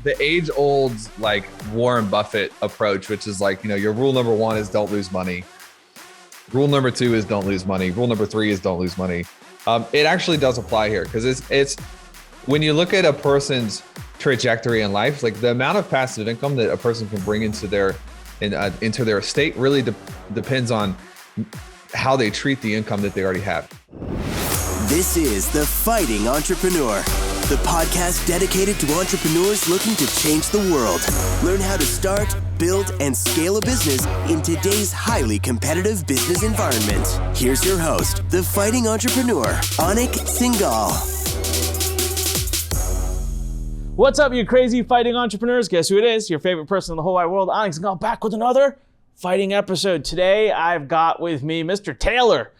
the age old like Warren Buffett approach, which is like, your rule number one is don't lose money. Rule number two is don't lose money. Rule number three is don't lose money. It actually does apply here because it's when you look at a person's trajectory in life, like the amount of passive income that a person can bring into their estate really depends on how they treat the income that they already have. This is The Fighting Entrepreneur, the podcast dedicated to entrepreneurs looking to change the world. Learn how to start, build, and scale a business in today's highly competitive business environment. Here's your host, The Fighting Entrepreneur, Anik Singal. What's up, you crazy fighting entrepreneurs? Guess who it is? Your favorite person in the whole wide world, Anik Singal, back with another fighting episode. Today, I've got with me Mr. Taylor.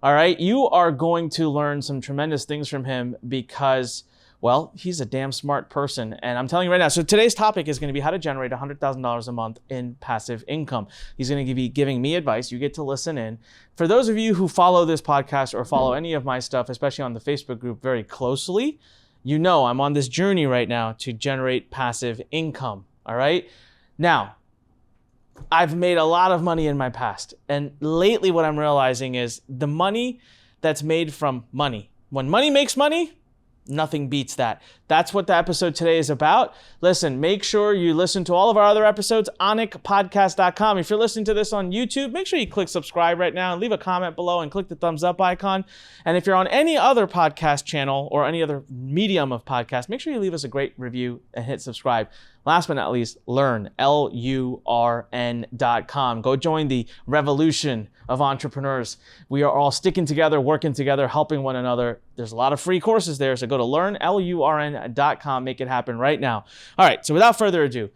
All right, you are going to learn some tremendous things from him because, well, he's a damn smart person. And I'm telling you right now, so today's topic is going to be how to generate $100,000 a month in passive income. He's going to be giving me advice. You get to listen in. For those of you who follow this podcast or follow any of my stuff, especially on the Facebook group very closely, you know I'm on this journey right now to generate passive income, all right? Now, I've made a lot of money in my past. And lately what I'm realizing is the money that's made from money. When money makes money, nothing beats that. That's what the episode today is about. Listen, make sure you listen to all of our other episodes, onicpodcast.com. If you're listening to this on YouTube, make sure you click subscribe right now and leave a comment below and click the thumbs up icon. And if you're on any other podcast channel or any other medium of podcast, make sure you leave us a great review and hit subscribe. Last but not least, Lurn, Lurn.com. Go join the revolution of entrepreneurs. We are all sticking together, working together, helping one another. There's a lot of free courses there, so go to Lurn, Lurn.com. Make it happen right now. All right, so without further ado,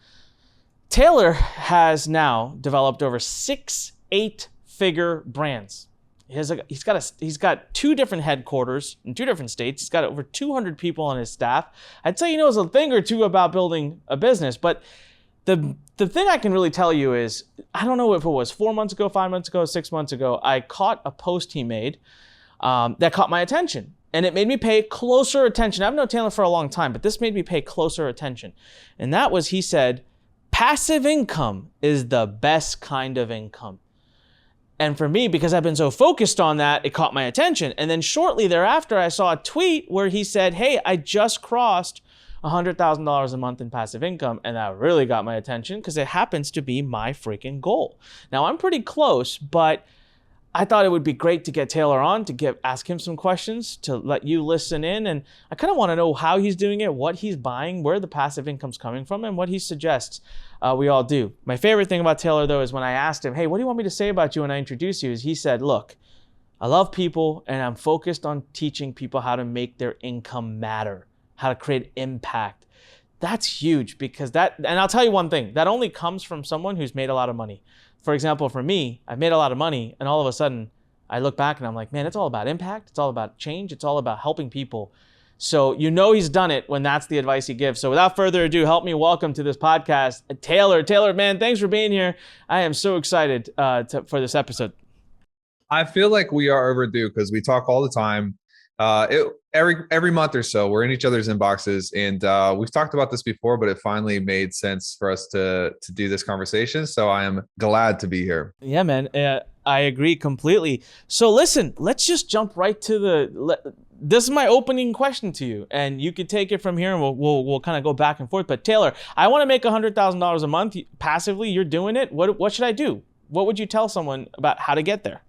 Taylor has now developed over 6 8-figure brands. He's got 2 different headquarters in 2 different states. He's got over 200 people on his staff. I'd say he knows a thing or two about building a business, but the thing I can really tell you is, I don't know if it was 4 months ago, 5 months ago, 6 months ago, I caught a post he made that caught my attention. And it made me pay closer attention. I've known Taylor for a long time, but this made me pay closer attention. And that was, he said, passive income is the best kind of income. And for me, because I've been so focused on that, it caught my attention. And then shortly thereafter, I saw a tweet where he said, hey, I just crossed $100,000 a month in passive income. And that really got my attention because it happens to be my freaking goal. Now, I'm pretty close, but I thought it would be great to get Taylor on, to ask him some questions, to let you listen in. And I kind of want to know how he's doing it, what he's buying, where the passive income's coming from, and what he suggests we all do. My favorite thing about Taylor, though, is when I asked him, hey, what do you want me to say about you when I introduce you? Is he said, look, I love people, and I'm focused on teaching people how to make their income matter, how to create impact. That's huge because and I'll tell you one thing, that only comes from someone who's made a lot of money. For example, for me, I've made a lot of money, and all of a sudden, I look back and I'm like, man, it's all about impact. It's all about change. It's all about helping people. So you know he's done it when that's the advice he gives. So without further ado, help me welcome to this podcast, Taylor. Taylor, man, thanks for being here. I am so excited for this episode. I feel like we are overdue because we talk all the time. Every month or so, we're in each other's inboxes, and we've talked about this before, but it finally made sense for us to do this conversation. So I am glad to be here. Yeah, man, I agree completely. So listen, let's just jump right to this is my opening question to you, and you could take it from here, and we'll kind of go back and forth. But Taylor, I want to make $100,000 a month passively. You're doing it. What should I do? What would you tell someone about how to get there?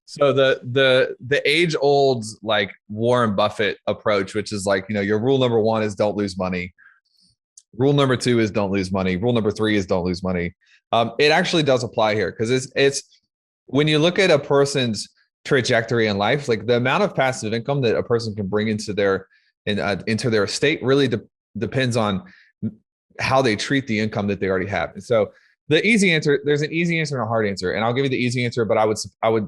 So the age old like Warren Buffett approach, which is like, your rule number one is don't lose money. Rule number two is don't lose money. Rule number three is don't lose money. It actually does apply here because it's when you look at a person's trajectory in life, like the amount of passive income that a person can bring into their estate really depends on how they treat the income that they already have. And so the easy answer, there's an easy answer and a hard answer, and I'll give you the easy answer, but I would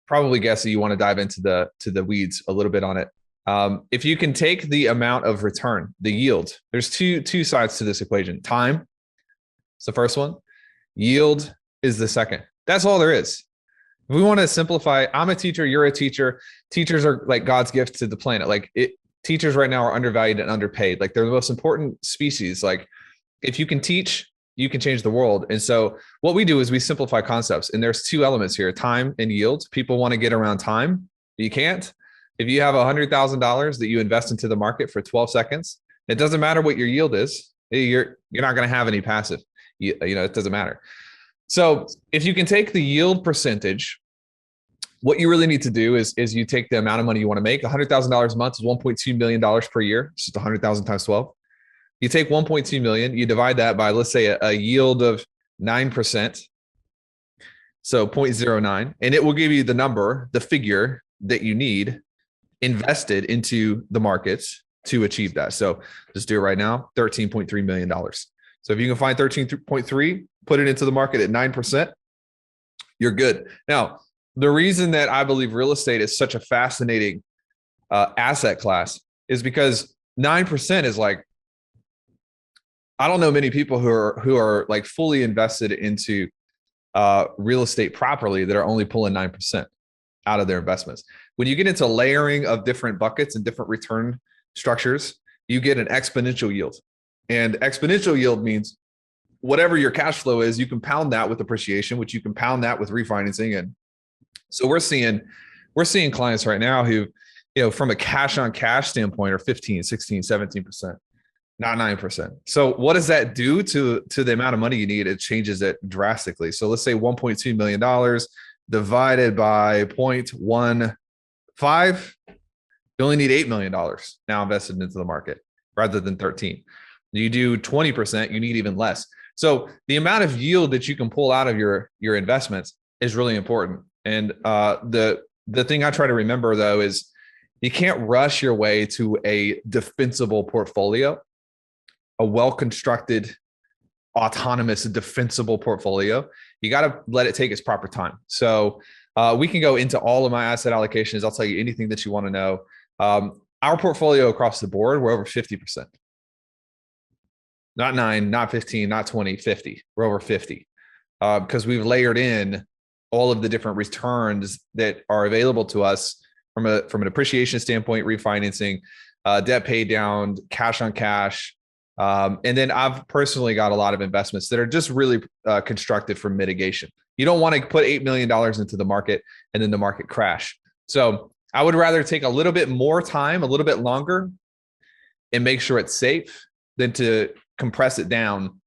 probably guess that you want to dive into the weeds a little bit on it. If you can take the amount of return, the yield, there's two sides to this equation. Time is the first one. Yield is the second. That's all there is. If we want to simplify, I'm a teacher, you're a teacher. Teachers are like God's gift to the planet. Like teachers right now are undervalued and underpaid. Like they're the most important species. Like if you can teach, you can change the world. And so what we do is we simplify concepts. And there's two elements here, time and yield. People want to get around time. You can't. If you have $100,000 that you invest into the market for 12 seconds, it doesn't matter what your yield is. You're not going to have any passive. It doesn't matter. So if you can take the yield percentage, what you really need to do is you take the amount of money you want to make. $100,000 a month is $1.2 million per year. It's just 100,000 times 12. You take 1.2 million, you divide that by, let's say, a yield of 9%. So 0.09, and it will give you the number, the figure that you need invested into the markets to achieve that. So just do it right now, $13.3 million. So if you can find 13.3, put it into the market at 9%, you're good. Now, the reason that I believe real estate is such a fascinating asset class is because 9% is like, I don't know many people who are like fully invested into real estate properly that are only pulling 9% out of their investments. When you get into layering of different buckets and different return structures, you get an exponential yield. And exponential yield means whatever your cash flow is, you compound that with appreciation, which you compound that with refinancing. And so we're seeing clients right now who, from a cash on cash standpoint are 15, 16, 17%, not 9%. So what does that do to the amount of money you need? It changes it drastically. So let's say $1.2 million divided by 0.15, you only need $8 million now invested into the market rather than 13. You do 20%, you need even less. So the amount of yield that you can pull out of your investments is really important. And the thing I try to remember though is you can't rush your way to a defensible portfolio, a well-constructed, autonomous, defensible portfolio. You got to let it take its proper time. So we can go into all of my asset allocations. I'll tell you anything that you want to know. Our portfolio across the board, we're over 50%. Not 9, not 15, not 20, 50. We're over 50 because we've layered in all of the different returns that are available to us from an appreciation standpoint, refinancing, debt paid down, cash on cash. And then I've personally got a lot of investments that are just really constructed for mitigation. You don't want to put $8 million into the market and then the market crash. So I would rather take a little bit more time, a little bit longer, and make sure it's safe than to compress it down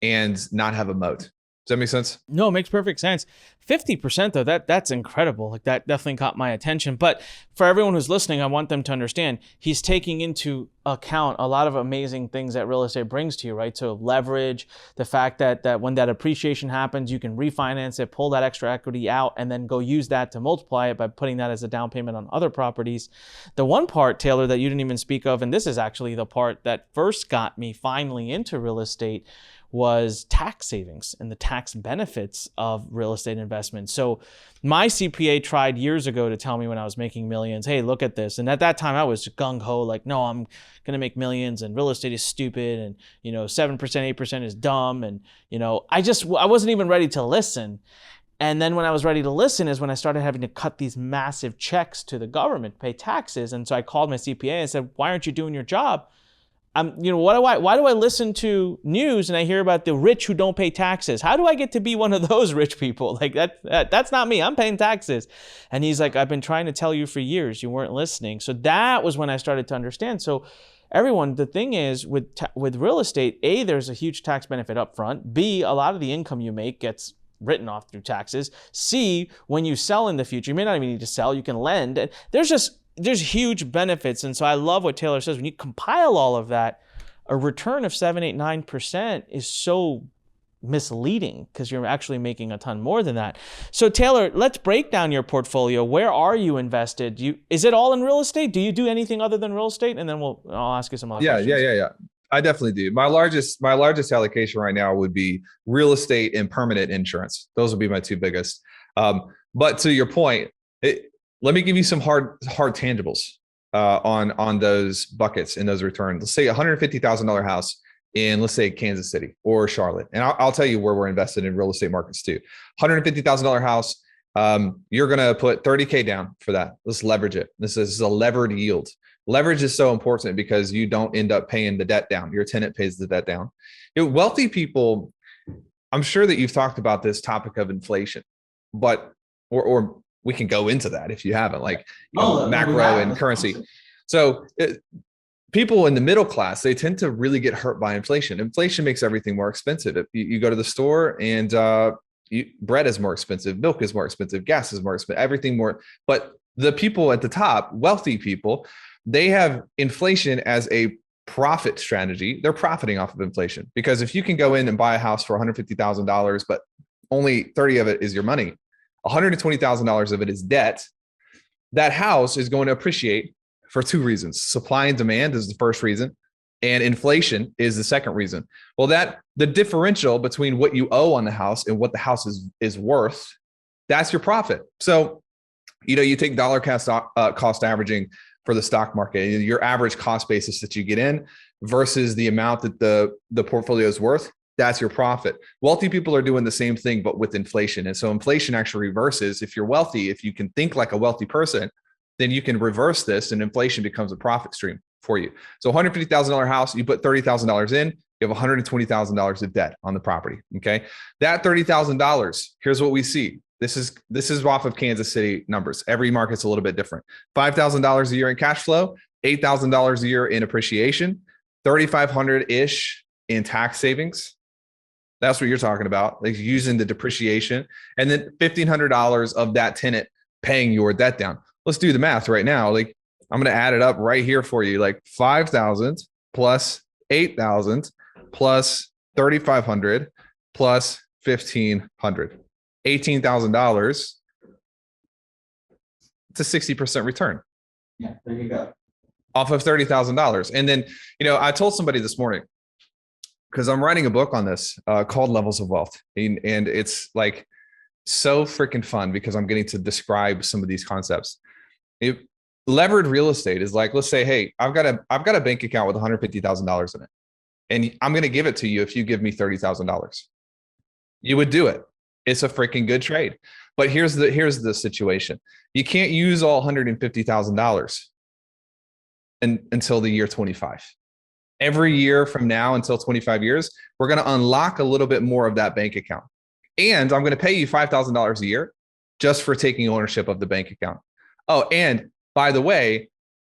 and not have a moat. Does that make sense? No, it makes perfect sense. 50% though, that's incredible. Like that definitely caught my attention. But for everyone who's listening, I want them to understand he's taking into account a lot of amazing things that real estate brings to you, right? So leverage, the fact that when that appreciation happens, you can refinance it, pull that extra equity out, and then go use that to multiply it by putting that as a down payment on other properties. The one part, Taylor, that you didn't even speak of, and this is actually the part that first got me finally into real estate, was tax savings and the tax benefits of real estate investment. So my CPA tried years ago to tell me when I was making millions, hey, look at this. And at that time I was gung-ho, like, no, I'm going to make millions and real estate is stupid. And, 7%, 8% is dumb. And, I wasn't even ready to listen. And then when I was ready to listen is when I started having to cut these massive checks to the government to pay taxes. And so I called my CPA and said, why aren't you doing your job? Why do I listen to news and I hear about the rich who don't pay taxes? How do I get to be one of those rich people? Like that's not me. I'm paying taxes. And he's like, I've been trying to tell you for years. You weren't listening. So that was when I started to understand. So everyone, the thing is with real estate, A, there's a huge tax benefit up front. B, a lot of the income you make gets written off through taxes. C, when you sell in the future, you may not even need to sell. You can lend. And there's huge benefits. And so I love what Taylor says. When you compile all of that, a return of 7, 8, 9% is so misleading because you're actually making a ton more than that. So Taylor, let's break down your portfolio. Where are you invested? Is it all in real estate? Do you do anything other than real estate? And then I'll ask you some other questions. Yeah. I definitely do. My largest allocation right now would be real estate and permanent insurance. Those would be my two biggest. But to your point, let me give you some hard tangibles on those buckets and those returns. Let's say $150,000 house in, let's say, Kansas City or Charlotte. And I'll tell you where we're invested in real estate markets too. $150,000 house, you're going to put $30K down for that. Let's leverage it. This is a levered yield. Leverage is so important because you don't end up paying the debt down. Your tenant pays the debt down. Wealthy people, I'm sure that you've talked about this topic of inflation, but or we can go into that if you haven't, like macro and currency. So people in the middle class, they tend to really get hurt by inflation. Inflation makes everything more expensive. If you go to the store and bread is more expensive, milk is more expensive, gas is more expensive, everything more. But the people at the top, wealthy people, they have inflation as a profit strategy. They're profiting off of inflation, because if you can go in and buy a house for $150,000, but only 30 of it is your money, $120,000 of it is debt, that house is going to appreciate for two reasons. Supply and demand is the first reason, and inflation is the second reason. Well, the differential between what you owe on the house and what the house is worth, that's your profit. So, you take dollar cost averaging for the stock market, your average cost basis that you get in versus the amount that the portfolio is worth, that's your profit. Wealthy people are doing the same thing, but with inflation. And so inflation actually reverses. If you're wealthy, if you can think like a wealthy person, then you can reverse this and inflation becomes a profit stream for you. So $150,000 house, you put $30,000 in, you have $120,000 of debt on the property. Okay. That $30,000, here's what we see. This is off of Kansas City numbers. Every market's a little bit different. $5,000 a year in cash flow, $8,000 a year in appreciation, $3,500-ish in tax savings. That's what you're talking about, like using the depreciation, and then $1,500 of that tenant paying your debt down. Let's do the math right now. Like, I'm going to add it up right here for you. Like 5,000 plus 8,000 plus 3,500 plus 1,500, $18,000. It's a 60% return. Yeah, there you go. Off of $30,000. And then, I told somebody this morning, because I'm writing a book on this called Levels of Wealth. And it's like so freaking fun because I'm getting to describe some of these concepts. Levered real estate is like, let's say, hey, I've got a bank account with $150,000 in it, and I'm going to give it to you if you give me $30,000. You would do it. It's a freaking good trade. But here's the situation. You can't use all $150,000 until the year 25. Every year from now until 25 years, we're going to unlock a little bit more of that bank account. And I'm going to pay you $5,000 a year just for taking ownership of the bank account. Oh, and by the way,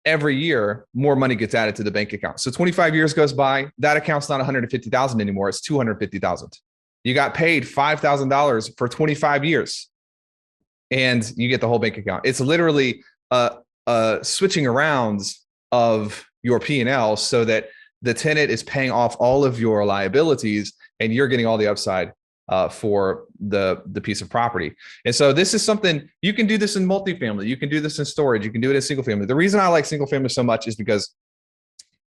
every year more money gets added to the bank account. So 25 years goes by, that account's not 150,000 anymore, it's 250,000. You got paid $5,000 for 25 years and you get the whole bank account. It's literally switching around of your P&L so that the tenant is paying off all of your liabilities and you're getting all the upside for the piece of property. And so this is something you can do this in multifamily. You can do this in storage. You can do it in single family. The reason I like single family so much is because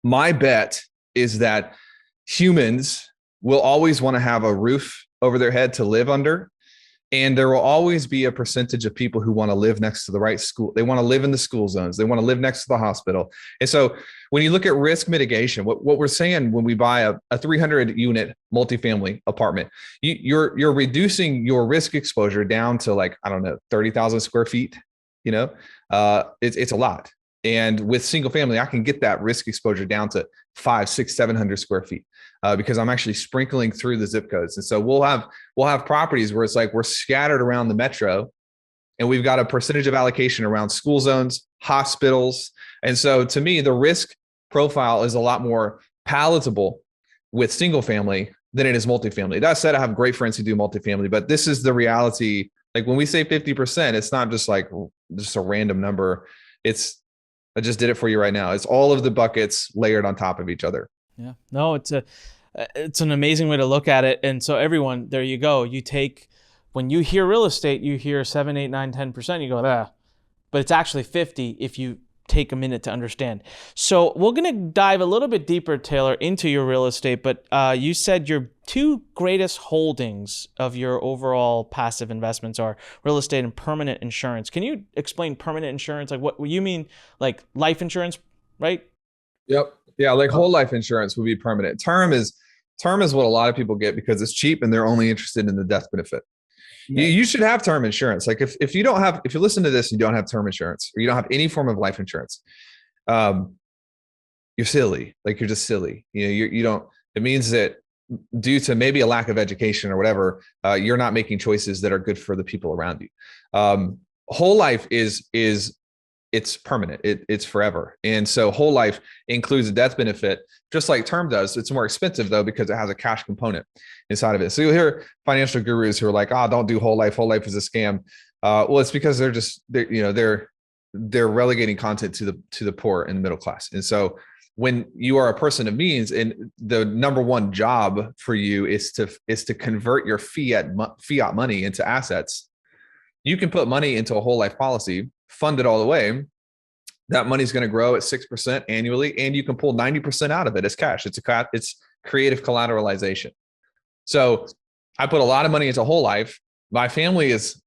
my bet is that humans will always want to have a roof over their head to live under. And there will always be a percentage of people who want to live next to the right school. They want to live in the school zones. They want to live next to the hospital. And so when you look at risk mitigation, what we're saying when we buy a 300 unit multifamily apartment, you're reducing your risk exposure down to, like, I don't know, 30,000 square feet. It's a lot. And with single family, I can get that risk exposure down to 500, 600, 700 square feet because I'm actually sprinkling through the zip codes. And so we'll have properties where it's like we're scattered around the metro and we've got a percentage of allocation around school zones, hospitals. And so to me, the risk profile is a lot more palatable with single family than it is multifamily. That said, I have great friends who do multifamily, but this is the reality. Like when we say 50%, it's not just like just a random number. I just did it for you right now. It's all of the buckets layered on top of each other. Yeah. No, it's an amazing way to look at it. And so everyone, there you go. When you hear real estate, you hear 7, 8, 9, 10%, you go, but it's actually 50 if you take a minute to understand. So we're going to dive a little bit deeper, Taylor, into your real estate, but you said your two greatest holdings of your overall passive investments are real estate and permanent insurance. Can you explain permanent insurance? Like what you mean, like life insurance, right? Yep. Yeah. Like whole life insurance would be permanent. Term is what a lot of people get because it's cheap and they're only interested in the death benefit. Yeah. You should have term insurance. Like if you listen to this, you don't have term insurance or you don't have any form of life insurance. um, you're silly. Like you're just silly. You don't, it means that due to maybe a lack of education or whatever, you're not making choices that are good for the people around you. Whole life is it's permanent. It's forever. And so whole life includes a death benefit, just like term does. It's more expensive though, because it has a cash component inside of it. So you'll hear financial gurus who are like, don't do whole life. Whole life is a scam. Well, it's because they're relegating content to the poor and the middle class. And so when you are a person of means, and the number one job for you is to convert your fiat money into assets, you can put money into a whole life policy, fund it all the way. That money's going to grow at 6% annually, and you can pull 90% out of it as cash. It's creative collateralization. So I put a lot of money into whole life. My family is,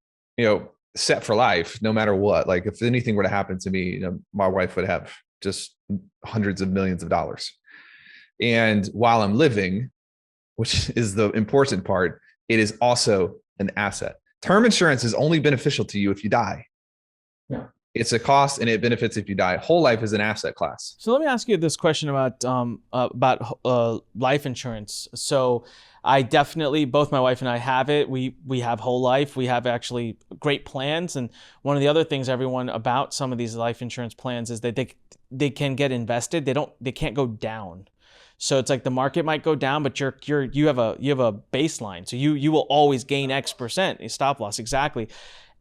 set for life, no matter what. Like if anything were to happen to me, my wife would have just hundreds of millions of dollars. And while I'm living, which is the important part, it is also an asset. Term insurance is only beneficial to you if you die. Yeah. It's a cost and it benefits if you die. Whole life is an asset class. So let me ask you this question about life insurance. So I definitely, both my wife and I have it. We have whole life. We have actually great plans. And one of the other things everyone about some of these life insurance plans is that they can get invested. They can't go down. So it's like the market might go down, but you have a baseline. So you will always gain X percent, a stop loss. Exactly.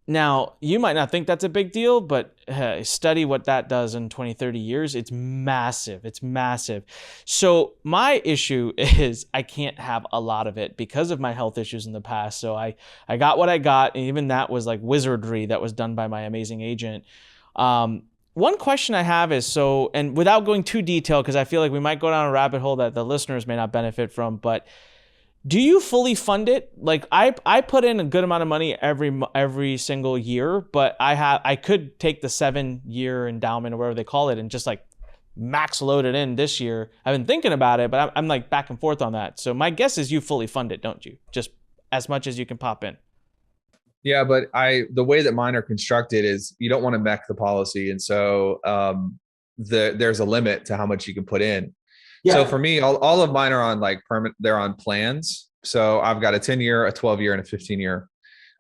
Now, you might not think that's a big deal, but study what that does in 20, 30 years. It's massive. It's massive. So my issue is I can't have a lot of it because of my health issues in the past. So I got what I got. And even that was like wizardry that was done by my amazing agent. One question I have is, and without going too detailed, because I feel like we might go down a rabbit hole that the listeners may not benefit from, but do you fully fund it? Like I put in a good amount of money every single year, but I could take the 7-year endowment or whatever they call it and just like max load it in this year. I've been thinking about it, but I'm like back and forth on that. So my guess is you fully fund it, don't you? Just as much as you can pop in. Yeah, but the way that mine are constructed is you don't want to mech the policy, and so there's a limit to how much you can put in. Yeah. So for me, all of mine are on like permanent. They're on plans. So I've got a 10-year, a 12-year, and a 15-year,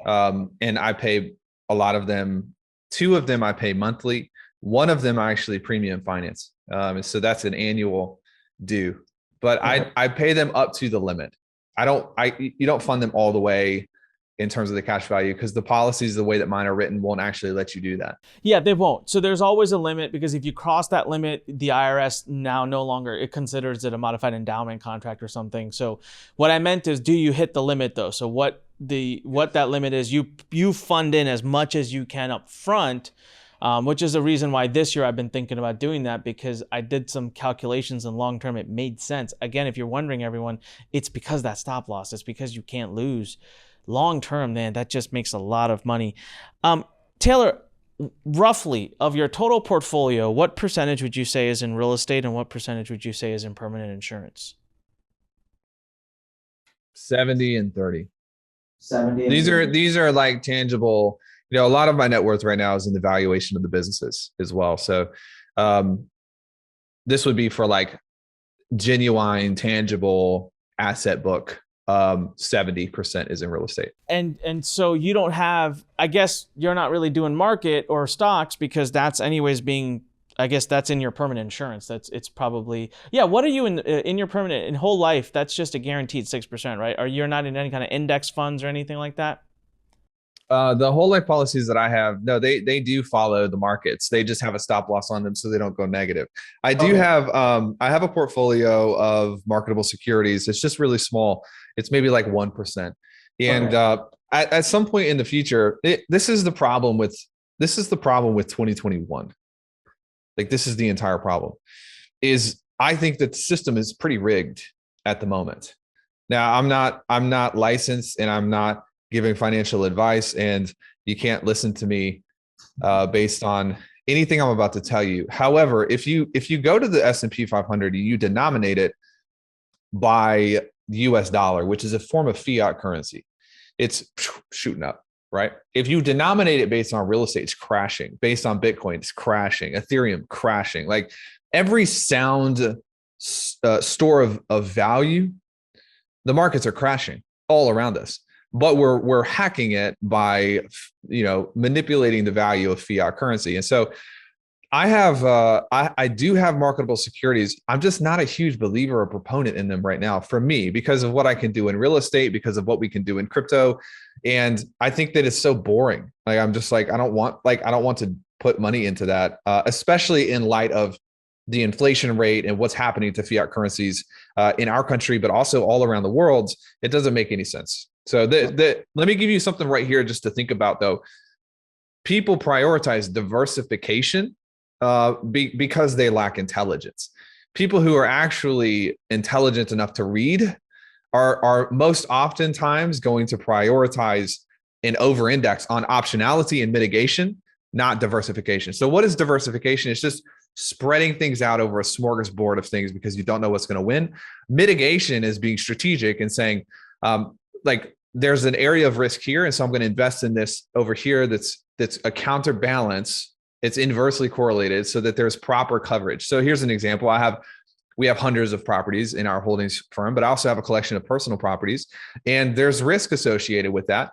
and I pay a lot of them. 2 of them I pay monthly. 1 of them I actually premium finance, and so that's an annual due. But I pay them up to the limit. You don't fund them all the way in terms of the cash value, because the policies, the way that mine are written, won't actually let you do that. Yeah, they won't. So there's always a limit, because if you cross that limit, the IRS now no longer, it considers it a modified endowment contract or something. So what I meant is, do you hit the limit though? So what that limit is, you fund in as much as you can up front, which is the reason why this year I've been thinking about doing that, because I did some calculations and long term it made sense. Again, if you're wondering, everyone, it's because that stop loss. It's because you can't lose. Long term, man, that just makes a lot of money. Taylor, roughly of your total portfolio, what percentage would you say is in real estate and what percentage would you say is in permanent insurance? 70 and 30. 70. These are like tangible. A lot of my net worth right now is in the valuation of the businesses as well. So this would be for like genuine, tangible asset book. 70% is in real estate. And so you don't have, I guess you're not really doing market or stocks, because that's anyways I guess that's in your permanent insurance. It's probably, yeah. What are you in your permanent, in whole life? That's just a guaranteed 6%, right? Or you're not in any kind of index funds or anything like that? The whole life policies that I have, no, they do follow the markets. They just have a stop loss on them so they don't go negative. I have a portfolio of marketable securities. It's just really small. It's maybe like 1%. And at some point in the future, this is the problem with 2021. Like, this is the entire problem. Is I think that the system is pretty rigged at the moment. Now, I'm not licensed, and I'm not giving financial advice, and you can't listen to me based on anything I'm about to tell you. However, if you go to the S&P 500 and you denominate it by US dollar, which is a form of fiat currency, it's shooting up, right? If you denominate it based on real estate, it's crashing. Based on Bitcoin, it's crashing. Ethereum, crashing. Like every sound store of value, the markets are crashing all around us. But we're hacking it by manipulating the value of fiat currency. And so I do have marketable securities. I'm just not a huge believer or proponent in them right now for me because of what I can do in real estate, because of what we can do in crypto. And I think that it's so boring. Like, I'm just like, I don't want to put money into that, especially in light of the inflation rate and what's happening to fiat currencies in our country, but also all around the world. It doesn't make any sense. So let me give you something right here just to think about, though. People prioritize diversification because they lack intelligence. People who are actually intelligent enough to read are most oftentimes going to prioritize and over-index on optionality and mitigation, not diversification. So what is diversification? It's just spreading things out over a smorgasbord of things because you don't know what's going to win. Mitigation is being strategic and saying, there's an area of risk here, and so I'm going to invest in this over here that's a counterbalance. It's inversely correlated so that there's proper coverage. So here's an example. We have hundreds of properties in our holdings firm, but I also have a collection of personal properties, and there's risk associated with that,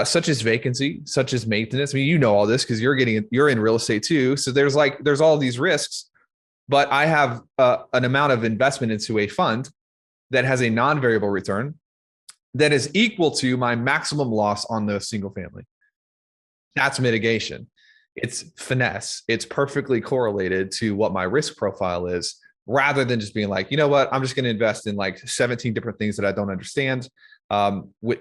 such as vacancy, such as maintenance. I mean, you know all this because you're in real estate too. So there's all these risks, but I have an amount of investment into a fund that has a non-variable return that is equal to my maximum loss on the single family. That's mitigation. It's finesse. It's perfectly correlated to what my risk profile is, rather than just being like, you know what, I'm just going to invest in like 17 different things that I don't understand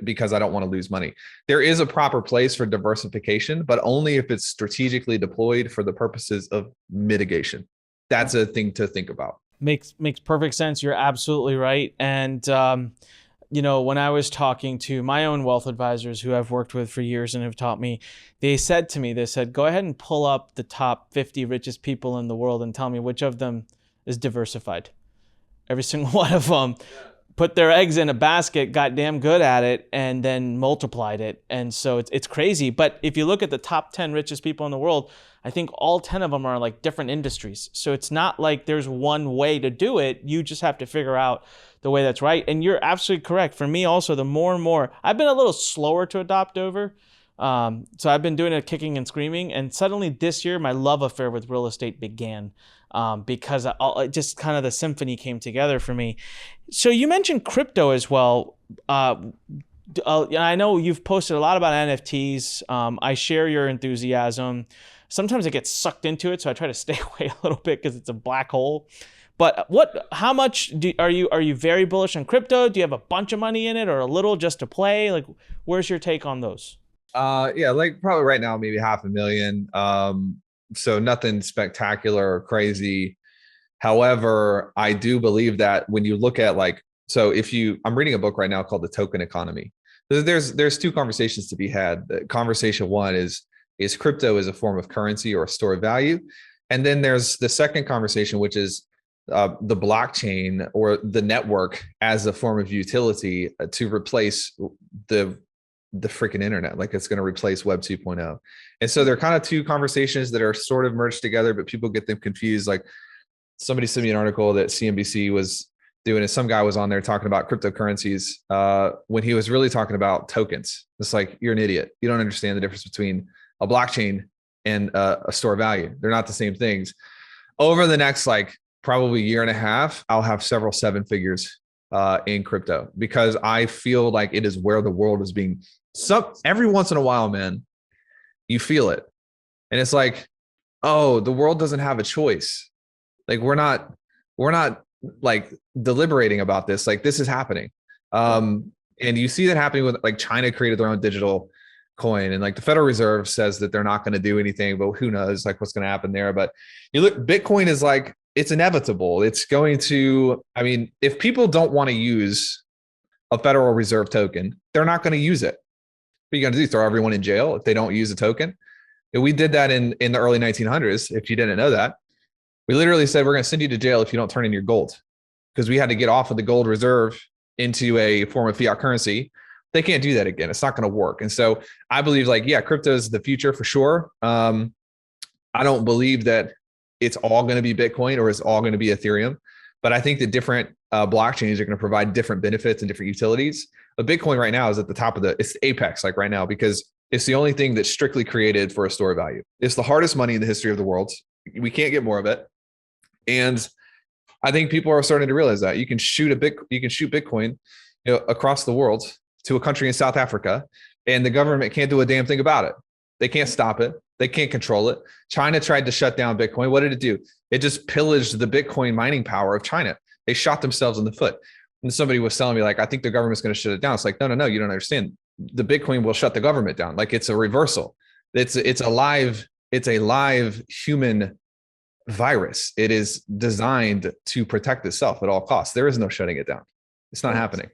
because I don't want to lose money. There is a proper place for diversification, but only if it's strategically deployed for the purposes of mitigation. That's a thing to think about. Makes perfect sense. You're absolutely right. And when I was talking to my own wealth advisors who I've worked with for years and have taught me, they said, go ahead and pull up the top 50 richest people in the world and tell me which of them is diversified. Every single one of them put their eggs in a basket, got damn good at it, and then multiplied it. And so it's crazy. But if you look at the top 10 richest people in the world, I think all 10 of them are like different industries. So it's not like there's one way to do it. You just have to figure out the way that's right. And you're absolutely correct. For me also, the more and more, I've been a little slower to adopt over. So I've been doing it kicking and screaming. And suddenly this year, my love affair with real estate began because just kind of the symphony came together for me. So you mentioned crypto as well. I know you've posted a lot about NFTs. I share your enthusiasm. Sometimes I get sucked into it, so I try to stay away a little bit because it's a black hole. But how much are you very bullish on crypto? Do you have a bunch of money in it or a little just to play? Like, where's your take on those? Like probably right now, maybe $500,000. So nothing spectacular or crazy. However, I do believe that when you look at I'm reading a book right now called The Token Economy. There's two conversations to be had. Conversation one is crypto as a form of currency or a store of value? And then there's the second conversation, which is the blockchain or the network as a form of utility to replace the freaking internet. Like it's going to replace Web 2.0. And so they're kind of two conversations that are sort of merged together, but people get them confused. Like somebody sent me an article that CNBC was doing, and some guy was on there talking about cryptocurrencies when he was really talking about tokens. It's like, you're an idiot. You don't understand the difference between a blockchain and a store of value. They're not the same things. Over the next probably year and a half, I'll have several seven figures in crypto because I feel like it is where the world is being. Every once in a while, man, you feel it, and it's like, oh, the world doesn't have a choice. Like we're not like deliberating about this. Like this is happening, and you see that happening with China created their own digital coin, and the Federal Reserve says that they're not going to do anything, but who knows what's going to happen there. But you look, Bitcoin is it's inevitable. It's going to, if people don't want to use a Federal Reserve token, they're not going to use it. What are you going to do? Throw everyone in jail if they don't use a token? And we did that in the early 1900s. If you didn't know that, we literally said, we're going to send you to jail if you don't turn in your gold, because we had to get off of the gold reserve into a form of fiat currency. They can't do that again. It's not going to work. And so I believe like, yeah, crypto is the future for sure. I don't believe that it's all going to be Bitcoin or it's all going to be Ethereum, but I think that different blockchains are going to provide different benefits and different utilities. But Bitcoin right now is at the top of it's the apex like right now, because it's the only thing that's strictly created for a store of value. It's the hardest money in the history of the world. We can't get more of it. And I think people are starting to realize that you can shoot Bitcoin, across the world to a country in South Africa, and the government can't do a damn thing about it. They can't stop it. They can't control it. China tried to shut down Bitcoin. What did it do? It just pillaged the Bitcoin mining power of China. They shot themselves in the foot. And somebody was telling me like, I think the government's going to shut it down. It's like, no, you don't understand. The Bitcoin will shut the government down. Like it's a reversal. It's a live human virus. It is designed to protect itself at all costs. There is no shutting it down. It's not happening.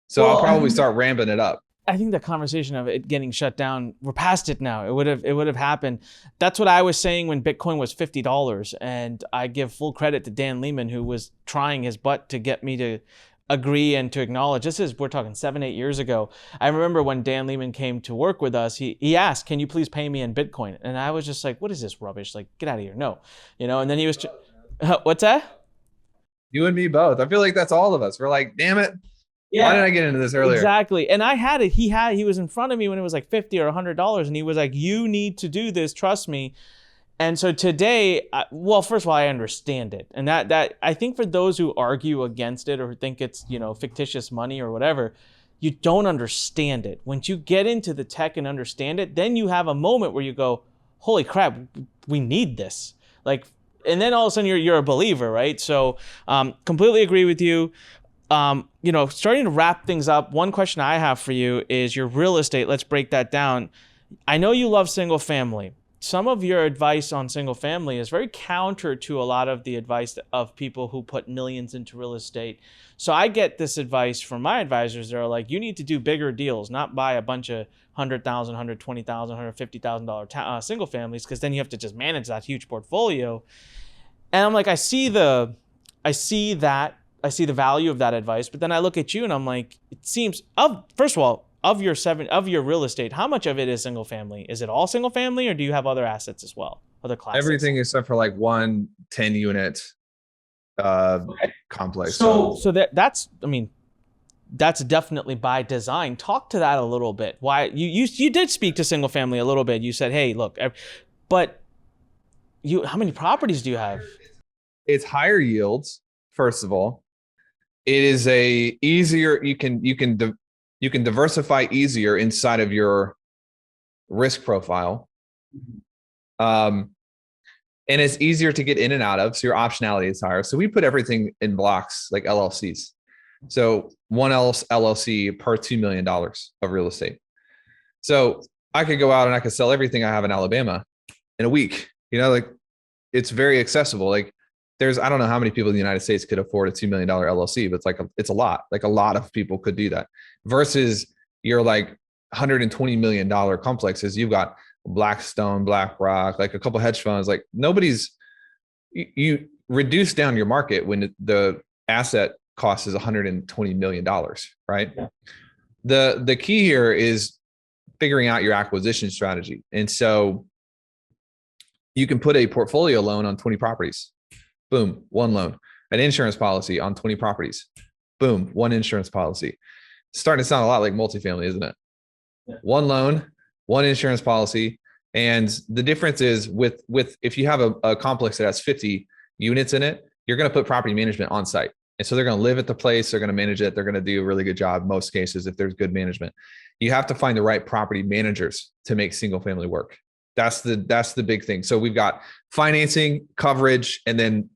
So I'll probably start ramping it up. I think the conversation of it getting shut down, we're past it now. It would have happened. That's what I was saying when Bitcoin was $50. And I give full credit to Dan Lehman, who was trying his butt to get me to agree and to acknowledge. We're talking 7-8 years ago. I remember when Dan Lehman came to work with us, he asked, can you please pay me in Bitcoin? And I was just like, what is this rubbish? Like, get out of here. No, and then he was, what's that? You and me both. I feel like that's all of us. We're like, damn it. Yeah. Why did I get into this earlier? Exactly. And I had it. He was in front of me when it was like $50 or $100. And he was like, you need to do this. Trust me. And so today, first of all, I understand it. And that I think for those who argue against it or who think it's, fictitious money or whatever, you don't understand it. Once you get into the tech and understand it, then you have a moment where you go, holy crap, we need this. Like, and then all of a sudden you're a believer, right? So completely agree with you. Starting to wrap things up, one question I have for you is your real estate. Let's break that down. I know you love single family. Some of your advice on single family is very counter to a lot of the advice of people who put millions into real estate. So I get this advice from my advisors. They're like, you need to do bigger deals, not buy a bunch of $100,000, $120,000, $150,000 single families, because then you have to just manage that huge portfolio. And I'm like, I see the value of that advice, but then I look at you and I'm like, it seems first of all, of your real estate, how much of it is single family? Is it all single family, or do you have other assets as well? Other classes? Everything except for like one 10-unit complex. So that's definitely by design. Talk to that a little bit. Why you did speak to single family a little bit. You said, hey, look, but how many properties do you have? It's higher yields, first of all. It is you can diversify easier inside of your risk profile. And it's easier to get in and out of. So your optionality is higher. So we put everything in blocks like LLCs. So one LLC per $2 million of real estate. So I could go out and I could sell everything I have in Alabama in a week. It's very accessible. Like I don't know how many people in the United States could afford a $2 million LLC, but it's a lot. Like a lot of people could do that versus your like $120 million complexes. You've got Blackstone, BlackRock, like a couple hedge funds. Like you reduce down your market when the asset cost is $120 million, right? Yeah. The key here is figuring out your acquisition strategy. And so you can put a portfolio loan on 20 properties. Boom, one loan. An insurance policy on 20 properties. Boom, one insurance policy. It's starting to sound a lot like multifamily, isn't it? Yeah. One loan, one insurance policy. And the difference is with if you have a complex that has 50 units in it, you're going to put property management on site. And so they're going to live at the place. They're going to manage it. They're going to do a really good job most cases if there's good management. You have to find the right property managers to make single family work. That's the big thing. So we've got financing, coverage, and then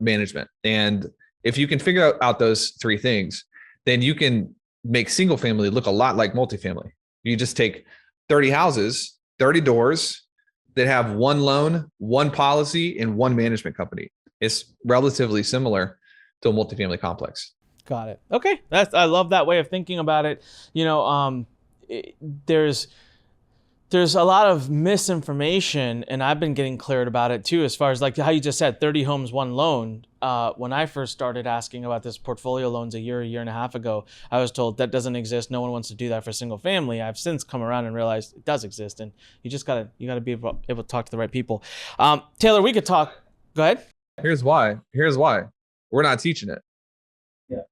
management. And if you can figure out those three things, then you can make single family look a lot like multifamily. You just take 30 houses, 30 doors that have one loan, one policy, and one management company. It's relatively similar to a multifamily complex. Got it. Okay. There's a lot of misinformation, and I've been getting cleared about it too, as far as like how you just said, 30 homes, one loan. When I first started asking about this portfolio loans a year and a half ago, I was told that doesn't exist. No one wants to do that for single family. I've since come around and realized it does exist, and you gotta be able to talk to the right people. Taylor, we could talk. Go ahead. Here's why. We're not teaching it. Yeah.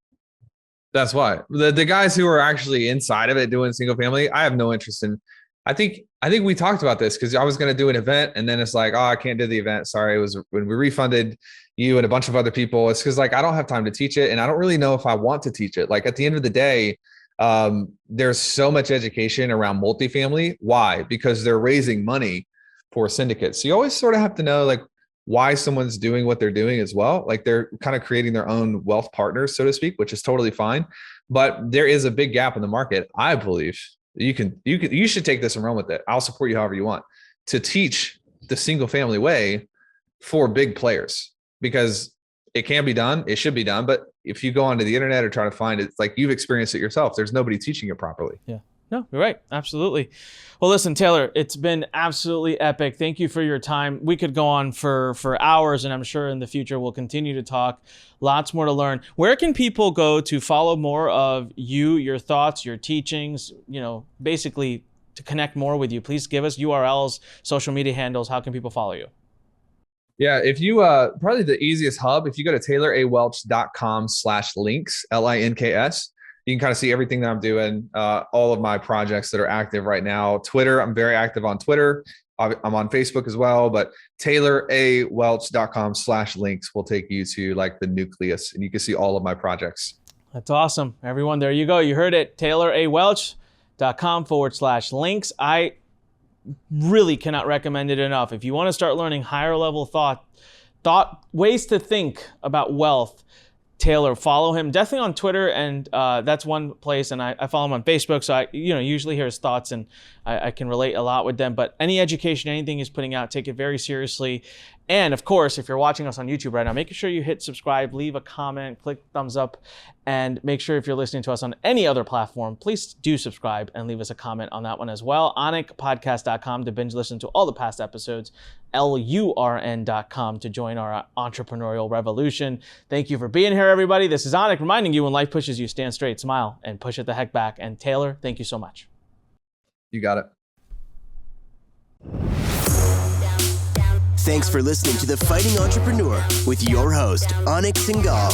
That's why. The guys who are actually inside of it doing single family, I have no interest in. I think we talked about this because I was going to do an event and then it's like, oh, I can't do the event. Sorry. It was when we refunded you and a bunch of other people. It's because like, I don't have time to teach it. And I don't really know if I want to teach it. Like at the end of the day, there's so much education around multifamily. Why? Because they're raising money for syndicates. So you always sort of have to know like why someone's doing what they're doing as well. Like they're kind of creating their own wealth partners, so to speak, which is totally fine. But there is a big gap in the market, I believe. You should take this and run with it. I'll support you however you want to teach the single family way for big players because it can be done. It should be done. But if you go onto the internet or try to find it, it's like you've experienced it yourself. There's nobody teaching it properly. Yeah. No, you're right. Absolutely. Well, listen, Taylor, it's been absolutely epic. Thank you for your time. We could go on for hours, and I'm sure in the future we'll continue to talk. Lots more to learn. Where can people go to follow more of you, your thoughts, your teachings, basically to connect more with you? Please give us URLs, social media handles. How can people follow you? Yeah, if you probably the easiest hub, if you go to taylorawelch.com/links, LINKS, you can kind of see everything that I'm doing, all of my projects that are active right now. Twitter, I'm very active on Twitter. I'm on Facebook as well, but taylorawelch.com/links will take you to like the nucleus and you can see all of my projects. That's awesome. Everyone, there you go. You heard it. taylorawelch.com/links. I really cannot recommend it enough. If you want to start learning higher level thought ways to think about wealth, Taylor, follow him definitely on Twitter, and that's one place. And I follow him on Facebook, so I usually hear his thoughts, and I can relate a lot with them. But any education, anything he's putting out, take it very seriously. And of course, if you're watching us on YouTube right now, make sure you hit subscribe, leave a comment, click thumbs up, and make sure if you're listening to us on any other platform, please do subscribe and leave us a comment on that one as well. AnikPodcast.com to binge listen to all the past episodes. LURN.com to join our entrepreneurial revolution. Thank you for being here, everybody. This is Anik reminding you when life pushes you, stand straight, smile, and push it the heck back. And Taylor, thank you so much. You got it. Thanks for listening to The Fighting Entrepreneur with your host, Anik Singal.